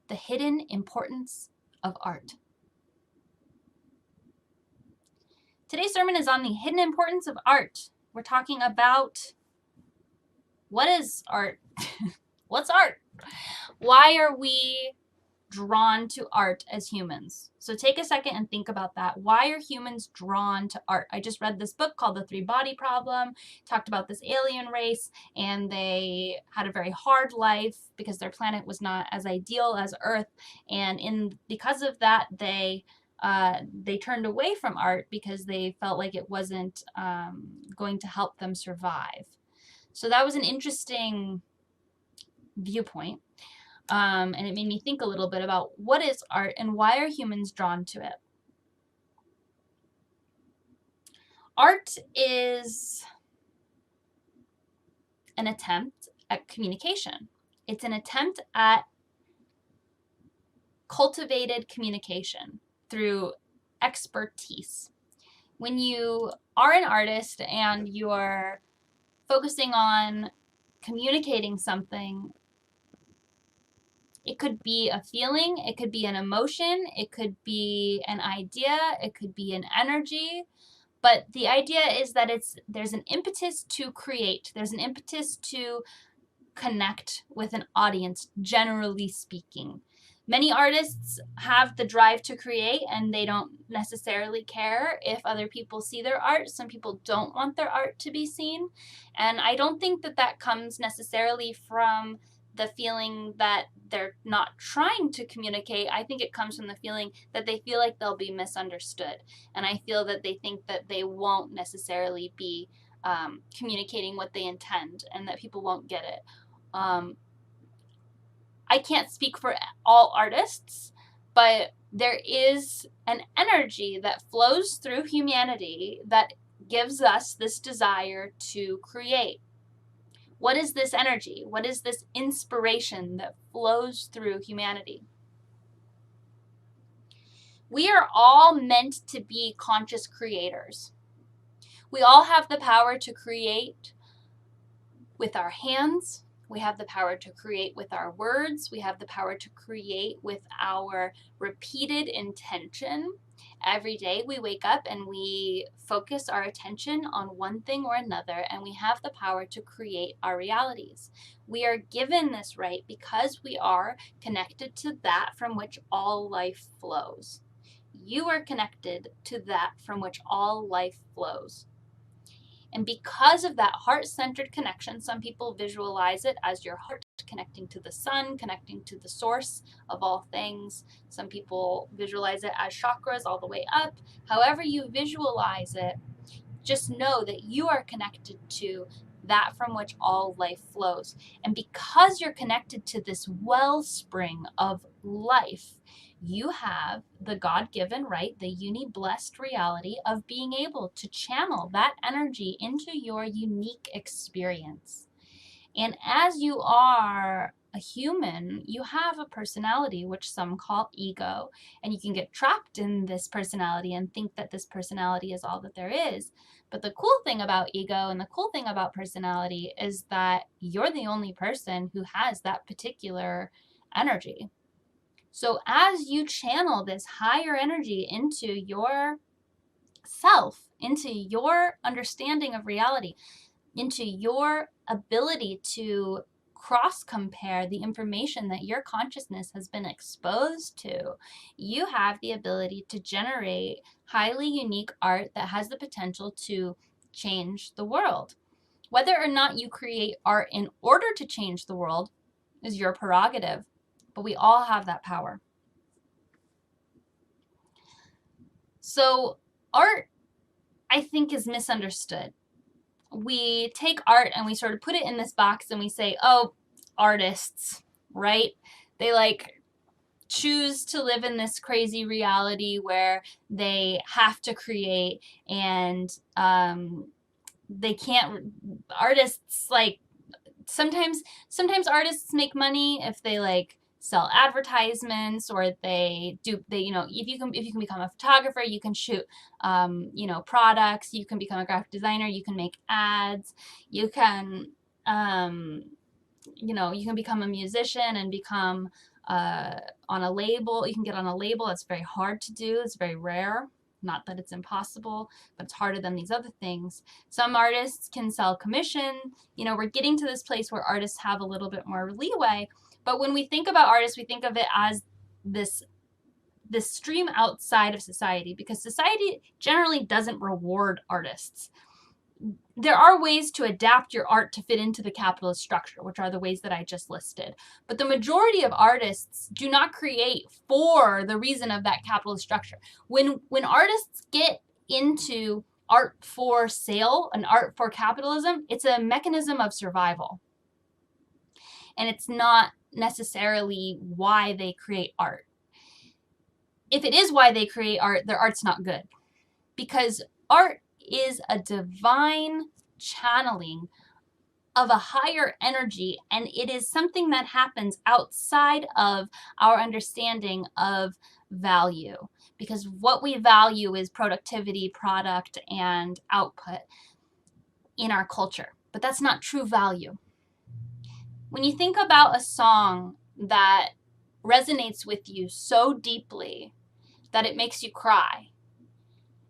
the hidden importance of art. Today's sermon is on the hidden importance of art. We're talking about what is art? What's art? Why are we drawn to art as humans? So take a second and think about that. Why are humans drawn to art? I just read this book called The Three-Body Problem. It talked about this alien race, and they had a very hard life because their planet was not as ideal as Earth, and because of that, they turned away from art because they felt like it wasn't going to help them survive. So that was an interesting viewpoint. And it made me think a little bit about what is art and why are humans drawn to it. Art is an attempt at communication. It's an attempt at cultivated communication through expertise. When you are an artist and you're focusing on communicating something, it could be a feeling, it could be an emotion, it could be an idea, it could be an energy. But the idea is that there's an impetus to create. There's an impetus to connect with an audience, generally speaking. Many artists have the drive to create and they don't necessarily care if other people see their art. Some people don't want their art to be seen. And I don't think that that comes necessarily from the feeling that they're not trying to communicate. I think it comes from the feeling that they feel like they'll be misunderstood. And I feel that they think that they won't necessarily be communicating what they intend and that people won't get it. I can't speak for all artists, but there is an energy that flows through humanity that gives us this desire to create. What is this energy? What is this inspiration that flows through humanity? We are all meant to be conscious creators. We all have the power to create with our hands. We have the power to create with our words. We have the power to create with our repeated intention. Every day we wake up and we focus our attention on one thing or another, and we have the power to create our realities. We are given this right because we are connected to that from which all life flows. You are connected to that from which all life flows. And because of that heart-centered connection, some people visualize it as your heart connecting to the sun, connecting to the source of all things. Some people visualize it as chakras all the way up. However you visualize it, just know that you are connected to that from which all life flows. And because you're connected to this wellspring of life, you have the God-given right, the uni-blessed reality of being able to channel that energy into your unique experience. And as you are a human, you have a personality, which some call ego, and you can get trapped in this personality and think that this personality is all that there is. But the cool thing about ego and the cool thing about personality is that you're the only person who has that particular energy. So as you channel this higher energy into your self, into your understanding of reality, into your ability to cross-compare the information that your consciousness has been exposed to, you have the ability to generate highly unique art that has the potential to change the world. Whether or not you create art in order to change the world is your prerogative, but we all have that power. So art, I think, is misunderstood. We take art and we sort of put it in this box and we say, oh, artists, right? They like choose to live in this crazy reality where they have to create and they can't, artists like, sometimes artists make money if they like sell advertisements or they you know, if you can become a photographer, you can shoot you know, products, you can become a graphic designer, you can make ads, you can you know, you can become a musician and become on a label. You can get on a label. It's very hard to do. It's very rare. Not that it's impossible, but it's harder than these other things. Some artists can sell commission. You know, we're getting to this place where artists have a little bit more leeway. But when we think about artists, we think of it as this stream outside of society, because society generally doesn't reward artists. There are ways to adapt your art to fit into the capitalist structure, which are the ways that I just listed. But the majority of artists do not create for the reason of that capitalist structure. When artists get into art for sale and art for capitalism, it's a mechanism of survival. And it's not necessarily why they create art. If it is why they create art, their art's not good. Because art is a divine channeling of a higher energy, and it is something that happens outside of our understanding of value, because what we value is productivity, product, and output in our culture, but that's not true value. When you think about a song that resonates with you so deeply that it makes you cry,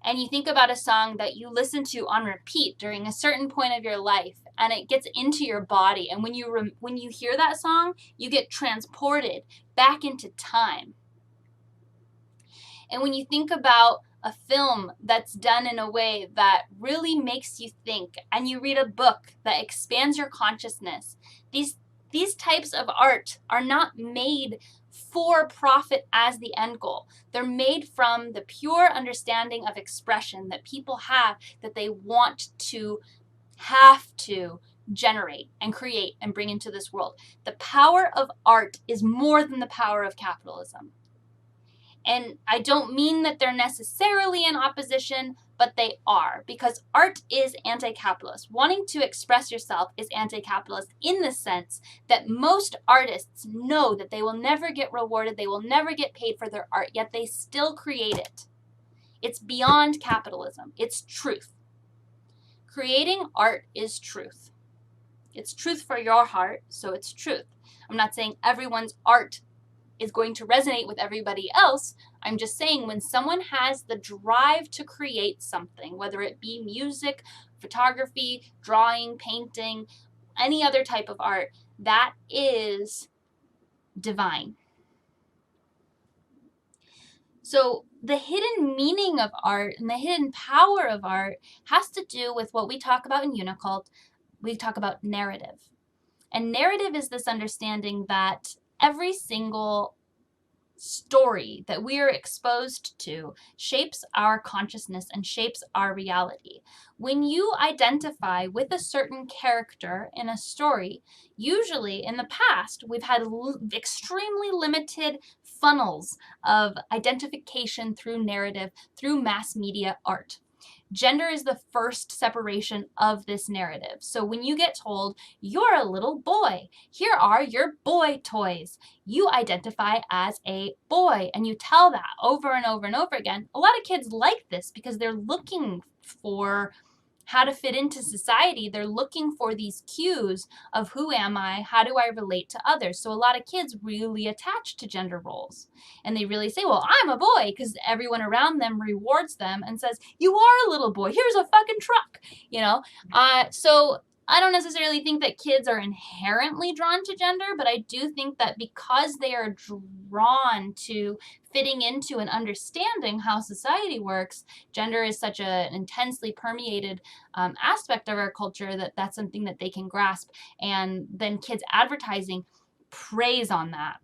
and you think about a song that you listen to on repeat during a certain point of your life, and it gets into your body, and when you hear that song, you get transported back into time. And when you think about a film that's done in a way that really makes you think, and you read a book that expands your consciousness, these types of art are not made for profit as the end goal. They're made from the pure understanding of expression that people have, that they want to have to generate and create and bring into this world. The power of art is more than the power of capitalism. And I don't mean that they're necessarily in opposition, but they are, because art is anti-capitalist. Wanting to express yourself is anti-capitalist in the sense that most artists know that they will never get rewarded, they will never get paid for their art, yet they still create it. It's beyond capitalism. It's truth. Creating art is truth. It's truth for your heart, so it's truth. I'm not saying everyone's art is going to resonate with everybody else. I'm just saying when someone has the drive to create something, whether it be music, photography, drawing, painting, any other type of art, that is divine. So the hidden meaning of art and the hidden power of art has to do with what we talk about in Unicult. We talk about narrative. And narrative is this understanding that every single story that we are exposed to shapes our consciousness and shapes our reality. When you identify with a certain character in a story, usually in the past, we've had extremely limited funnels of identification through narrative, through mass media art. Gender is the first separation of this narrative. So when you get told, you're a little boy, here are your boy toys, you identify as a boy, and you tell that over and over and over again. A lot of kids like this because they're looking for how to fit into society. They're looking for these cues of who am I, how do I relate to others. So a lot of kids really attach to gender roles, and they really say, well, I'm a boy, because everyone around them rewards them and says, you are a little boy, here's a fucking truck, you know. So I don't necessarily think that kids are inherently drawn to gender, but I do think that because they are drawn to fitting into and understanding how society works, gender is such an intensely permeated aspect of our culture that that's something that they can grasp. And then kids advertising preys on that.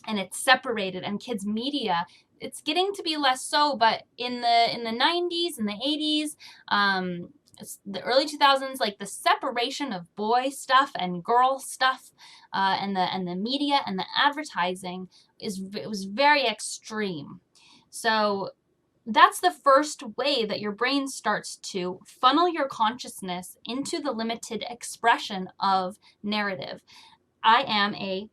And it's separated, and kids media, it's getting to be less so, but in the 90s and the 80s, the early 2000s, like the separation of boy stuff and girl stuff, and the media and the advertising it was very extreme. So that's the first way that your brain starts to funnel your consciousness into the limited expression of narrative. I am a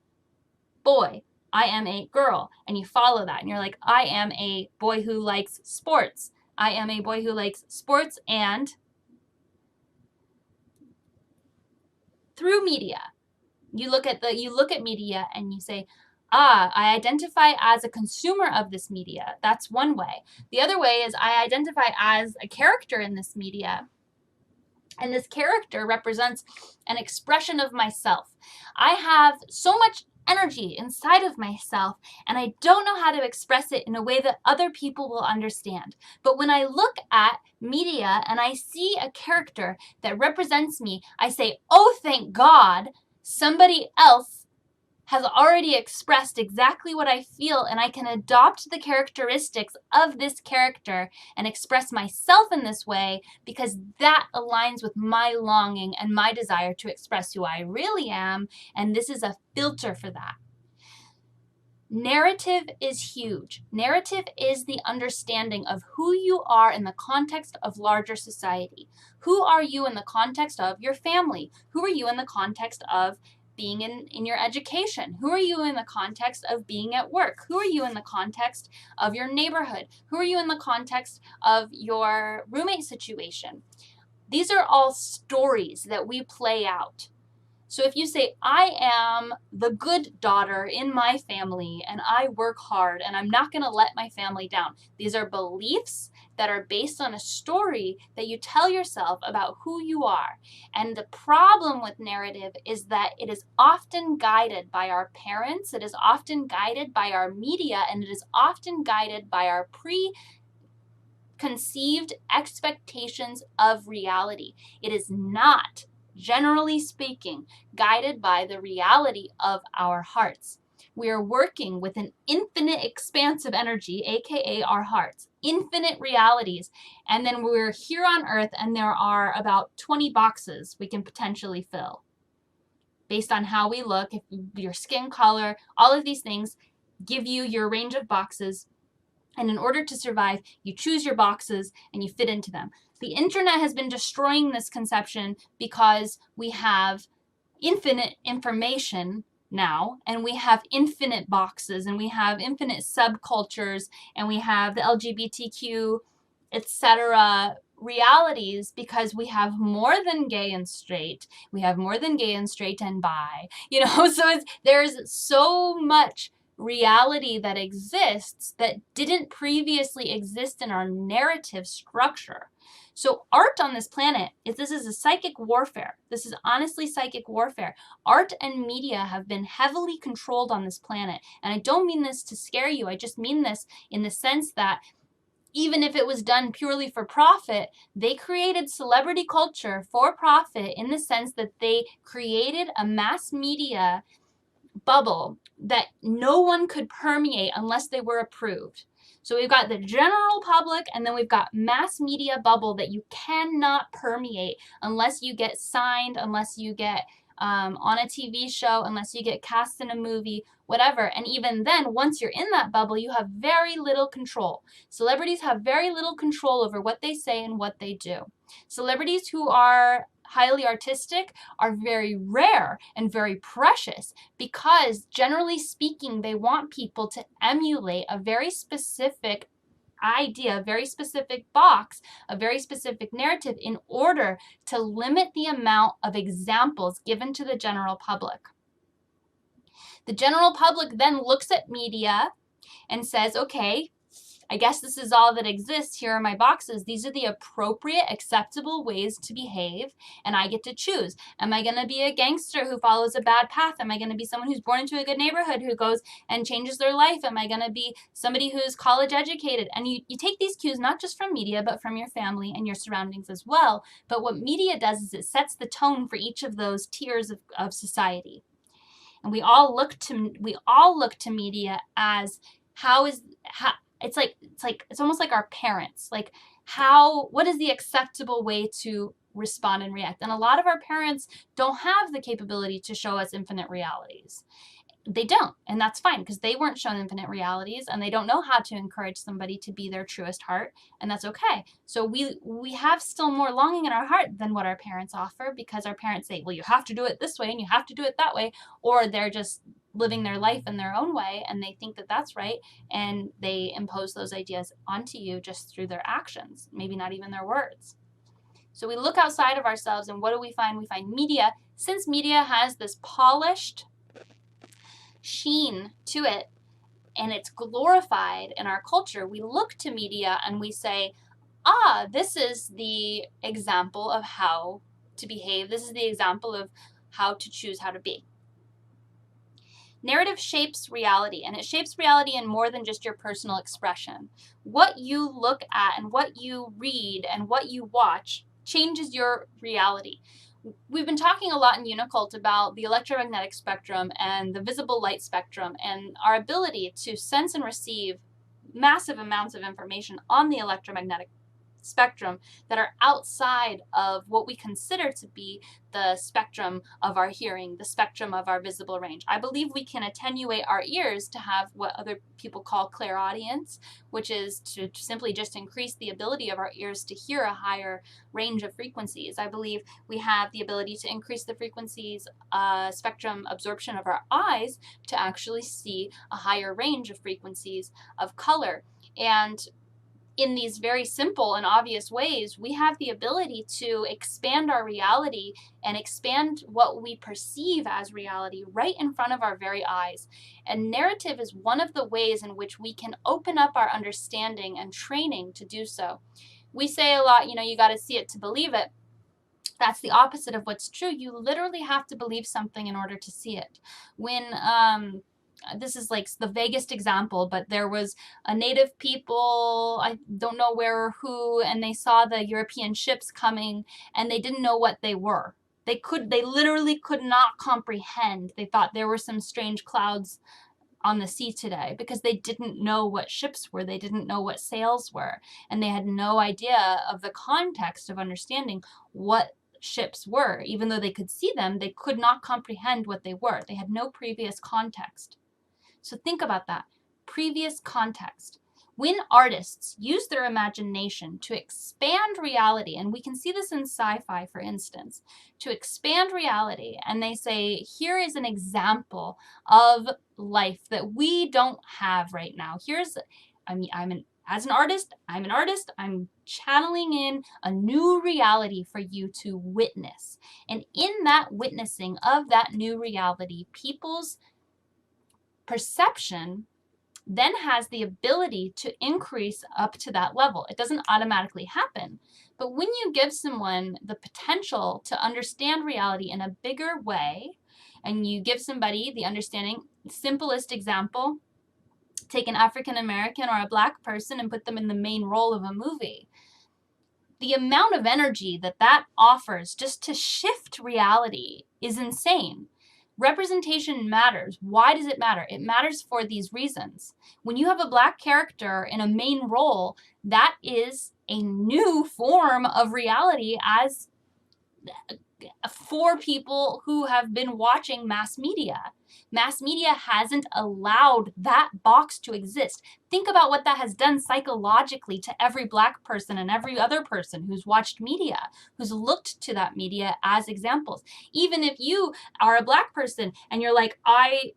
boy. I am a girl. And you follow that, and you're like, I am a boy who likes sports. I am a boy who likes sports, and through media, you look at media and you say, I identify as a consumer of this media. That's one way. The other way is I identify as a character in this media. And this character represents an expression of myself. I have so much energy inside of myself, and I don't know how to express it in a way that other people will understand. But when I look at media and I see a character that represents me, I say, oh, thank God, somebody else has already expressed exactly what I feel, and I can adopt the characteristics of this character and express myself in this way because that aligns with my longing and my desire to express who I really am, and this is a filter for that. Narrative is huge. Narrative is the understanding of who you are in the context of larger society. Who are you in the context of your family? Who are you in the context of being in your education? Who are you in the context of being at work? Who are you in the context of your neighborhood? Who are you in the context of your roommate situation? These are all stories that we play out. So if you say, I am the good daughter in my family and I work hard and I'm not going to let my family down. These are beliefs that are based on a story that you tell yourself about who you are. And the problem with narrative is that it is often guided by our parents, it is often guided by our media, and it is often guided by our preconceived expectations of reality. It is not, generally speaking, guided by the reality of our hearts. We are working with an infinite expanse of energy, aka our hearts, infinite realities, and then we're here on Earth and there are about 20 boxes we can potentially fill based on how we look, if your skin color, all of these things give you your range of boxes. And in order to survive, you choose your boxes and you fit into them. The internet has been destroying this conception because we have infinite information now, and we have infinite boxes, and we have infinite subcultures, and we have the LGBTQ, etc. realities because we have more than gay and straight. We have more than gay and straight and bi. So there's so much reality that exists that didn't previously exist in our narrative structure. So art on this planet, this is a psychic warfare. This is honestly psychic warfare. Art and media have been heavily controlled on this planet. And I don't mean this to scare you. I just mean this in the sense that even if it was done purely for profit, they created celebrity culture for profit in the sense that they created a mass media bubble that no one could permeate unless they were approved. So we've got the general public, and then we've got mass media bubble that you cannot permeate unless you get signed, unless you get on a TV show, unless you get cast in a movie, whatever. And even then, once you're in that bubble, you have very little control. Celebrities have very little control over what they say and what they do. Celebrities who are highly artistic are very rare and very precious because, generally speaking, they want people to emulate a very specific idea, a very specific box, a very specific narrative in order to limit the amount of examples given to the general public. The general public then looks at media and says, okay, I guess this is all that exists. Here are my boxes. These are the appropriate, acceptable ways to behave, and I get to choose. Am I going to be a gangster who follows a bad path? Am I going to be someone who's born into a good neighborhood who goes and changes their life? Am I going to be somebody who's college educated? And you take these cues not just from media, but from your family and your surroundings as well. But what media does is it sets the tone for each of those tiers of society. And we all look to media as it's almost like our parents. Like, what is the acceptable way to respond and react? And a lot of our parents don't have the capability to show us infinite realities. They don't, and that's fine because they weren't shown infinite realities and they don't know how to encourage somebody to be their truest heart, and that's okay. So we have still more longing in our heart than what our parents offer because our parents say, well, you have to do it this way and you have to do it that way, or they're just living their life in their own way and they think that that's right, and they impose those ideas onto you just through their actions, maybe not even their words. So we look outside of ourselves, and what do we find? We find media. Since media has this polished, sheen to it and it's glorified in our culture, we look to media and we say, ah, this is the example of how to behave. This is the example of how to choose how to be. Narrative shapes reality, and it shapes reality in more than just your personal expression. What you look at and what you read and what you watch changes your reality. We've been talking a lot in Unicult about the electromagnetic spectrum and the visible light spectrum and our ability to sense and receive massive amounts of information on the electromagnetic spectrum that are outside of what we consider to be the spectrum of our hearing, the spectrum of our visible range. I believe we can attenuate our ears to have what other people call clairaudience, which is to simply just increase the ability of our ears to hear a higher range of frequencies. I believe we have the ability to increase the frequencies spectrum absorption of our eyes to actually see a higher range of frequencies of color. And in these very simple and obvious ways, we have the ability to expand our reality and expand what we perceive as reality right in front of our very eyes. And narrative is one of the ways in which we can open up our understanding and training to do so. We say a lot, you got to see it to believe it. That's the opposite of what's true. You literally have to believe something in order to see it. When this is like the vaguest example, but there was a native people, I don't know where or who, and they saw the European ships coming and they didn't know what they were. They literally could not comprehend. They thought there were some strange clouds on the sea today because they didn't know what ships were. They didn't know what sails were. And they had no idea of the context of understanding what ships were. Even though they could see them, they could not comprehend what they were. They had no previous context. So think about that. Previous context. When artists use their imagination to expand reality, and we can see this in sci-fi, for instance, to expand reality, and they say, here is an example of life that we don't have right now. As an artist, I'm channeling in a new reality for you to witness. And in that witnessing of that new reality, people's perception then has the ability to increase up to that level. It doesn't automatically happen, but when you give someone the potential to understand reality in a bigger way, and you give somebody the understanding, simplest example, take an African American or a Black person and put them in the main role of a movie. The amount of energy that offers just to shift reality is insane. Representation matters. Why does it matter? It matters for these reasons. When you have a Black character in a main role, that is a new form of reality as for people who have been watching mass media. Mass media hasn't allowed that box to exist. Think about what that has done psychologically to every Black person and every other person who's watched media, who's looked to that media as examples. Even if you are a Black person and you're like, I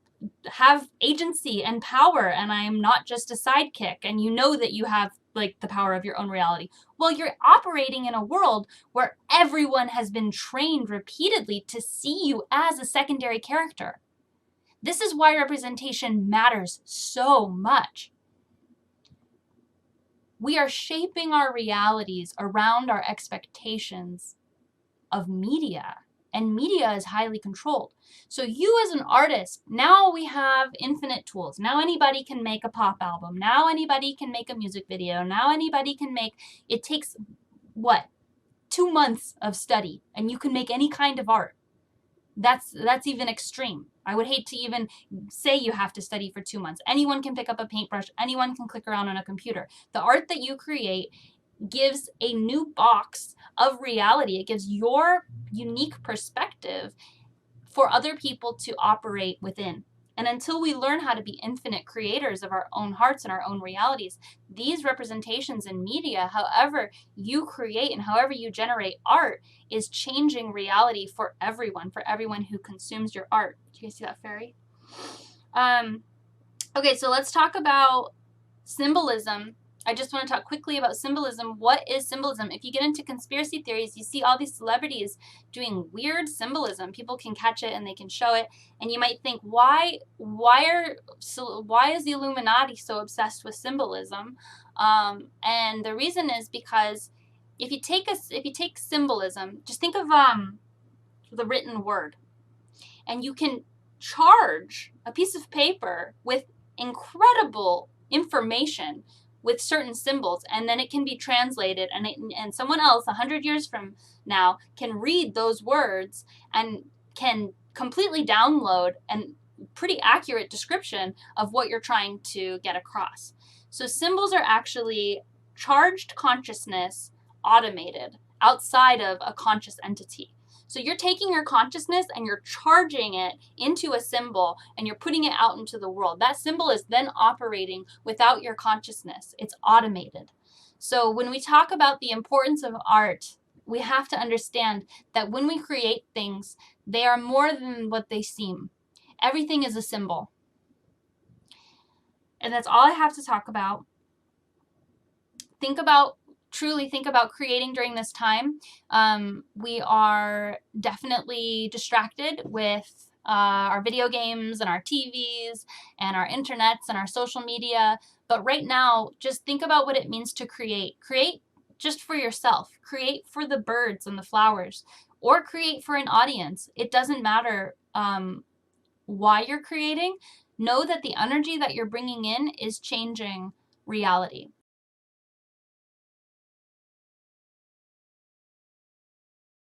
have agency and power and I am not just a sidekick, and you know that you have like the power of your own reality. Well, you're operating in a world where everyone has been trained repeatedly to see you as a secondary character. This is why representation matters so much. We are shaping our realities around our expectations of media, and media is highly controlled. So you as an artist, now we have infinite tools. Now anybody can make a pop album. Now anybody can make a music video. Now anybody can make, it takes, 2 months of study, and you can make any kind of art. That's even extreme. I would hate to even say you have to study for 2 months. Anyone can pick up a paintbrush. Anyone can click around on a computer. The art that you create gives a new box of reality. It gives your unique perspective for other people to operate within. And until we learn how to be infinite creators of our own hearts and our own realities, these representations in media, however you create and however you generate art, is changing reality for everyone who consumes your art. Do you guys see that fairy? Okay, so let's talk about symbolism I just want to talk quickly about symbolism. What is symbolism? If you get into conspiracy theories, you see all these celebrities doing weird symbolism. People can catch it and they can show it, and you might think, why is the Illuminati so obsessed with symbolism? And the reason is because if you take symbolism, just think of the written word, and you can charge a piece of paper with incredible information with certain symbols, and then it can be translated, and someone else 100 years from now can read those words and can completely download a pretty accurate description of what you're trying to get across. So symbols are actually charged consciousness automated outside of a conscious entity. So you're taking your consciousness and you're charging it into a symbol and you're putting it out into the world. That symbol is then operating without your consciousness. It's automated. So when we talk about the importance of art, we have to understand that when we create things, they are more than what they seem. Everything is a symbol. And that's all I have to talk about. Truly think about creating during this time. We are definitely distracted with our video games and our TVs and our internets and our social media. But right now, just think about what it means to create. Create just for yourself. Create for the birds and the flowers, or create for an audience. It doesn't matter why you're creating. Know that the energy that you're bringing in is changing reality.